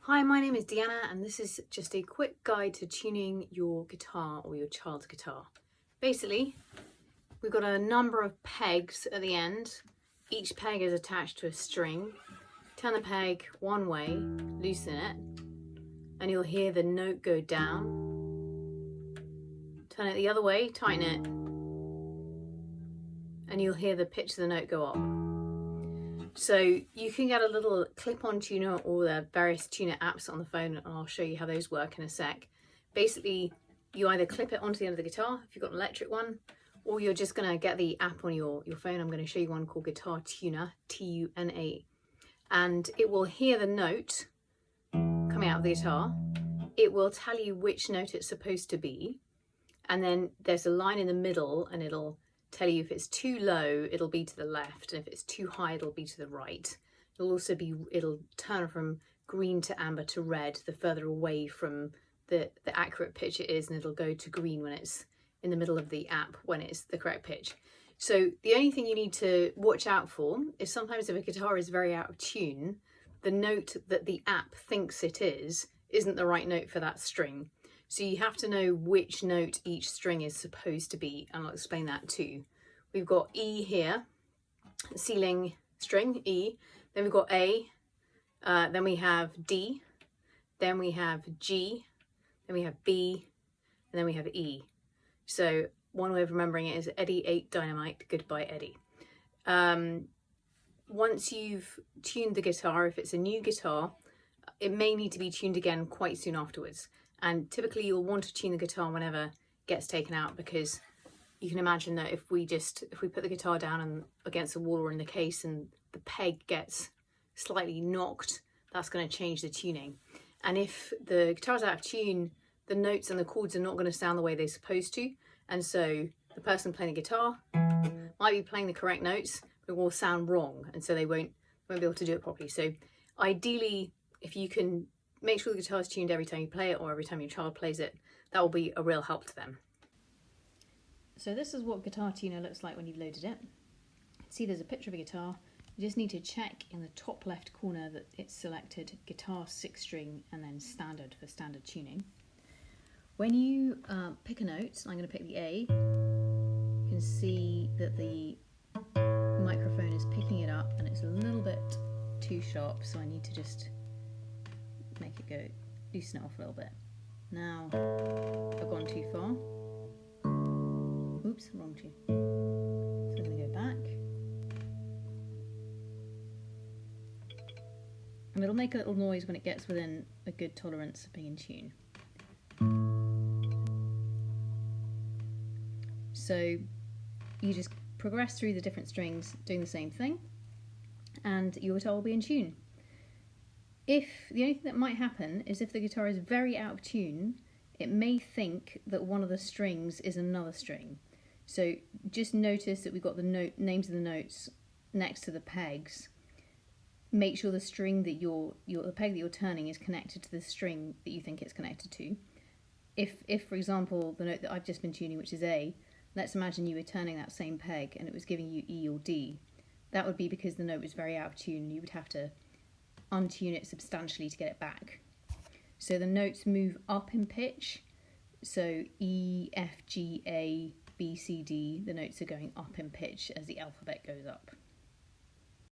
Hi, my name is Deanna and this is just a quick guide to tuning your guitar or your child's guitar. Basically, we've got a number of pegs at the end. Each peg is attached to a string. Turn the peg one way, loosen it, and you'll hear the note go down. Turn it the other way, tighten it, and you'll hear the pitch of the note go up. So you can get a little clip-on tuner or the various tuner apps on the phone, and I'll show you how those work in a sec. Basically, you either clip it onto the end of the guitar if you've got an electric one, or you're just going to get the app on your phone. I'm going to show you one called GuitarTuna, T-U-N-A, and it will hear the note coming out of the guitar. It will tell you which note it's supposed to be, and then there's a line in the middle, and it'll tell you if it's too low, it'll be to the left, and if it's too high, it'll be to the right. It'll turn from green to amber to red the further away from the accurate pitch it is, and it'll go to green when it's in the middle of the app when it's the correct pitch. So the only thing you need to watch out for is sometimes if a guitar is very out of tune, the note that the app thinks it is isn't the right note for that string. So you have to know which note each string is supposed to be, and I'll explain that too. We've got E here, ceiling string, E, then we've got A, then we have D, then we have G, then we have B, and then we have E. So one way of remembering it is Eddie ate dynamite, goodbye Eddie. Once you've tuned the guitar, if it's a new guitar, it may need to be tuned again quite soon afterwards. And typically you'll want to tune the guitar whenever it gets taken out, because you can imagine that if we put the guitar down and against the wall or in the case and the peg gets slightly knocked, that's going to change the tuning. And if the guitar's out of tune, the notes and the chords are not going to sound the way they're supposed to. And so the person playing the guitar might be playing the correct notes, but will sound wrong. And so they won't be able to do it properly. So ideally, if you can make sure the guitar is tuned every time you play it or every time your child plays it, that will be a real help to them. So this is what GuitarTuna looks like when you've loaded it. See, there's a picture of a guitar. You just need to check in the top left corner that it's selected guitar 6-string and then standard for standard tuning. When you pick a note, I'm going to pick the A, you can see that the microphone is picking it up and it's a little bit too sharp, so I need to just make it go, loosen it off a little bit. Now I've gone too far. Oops, wrong tune. So I'm going to go back. And it'll make a little noise when it gets within a good tolerance of being in tune. So you just progress through the different strings doing the same thing, and your guitar will be in tune. The only thing that might happen is if the guitar is very out of tune, it may think that one of the strings is another string. So just notice that we've got the names of the notes next to the pegs. Make sure the string that the peg that you're turning is connected to the string that you think it's connected to. If for example, the note that I've just been tuning, which is A, let's imagine you were turning that same peg and it was giving you E or D. That would be because the note was very out of tune. You would have to untune it substantially to get it back. So the notes move up in pitch. So E, F, G, A, B, C, D, the notes are going up in pitch as the alphabet goes up.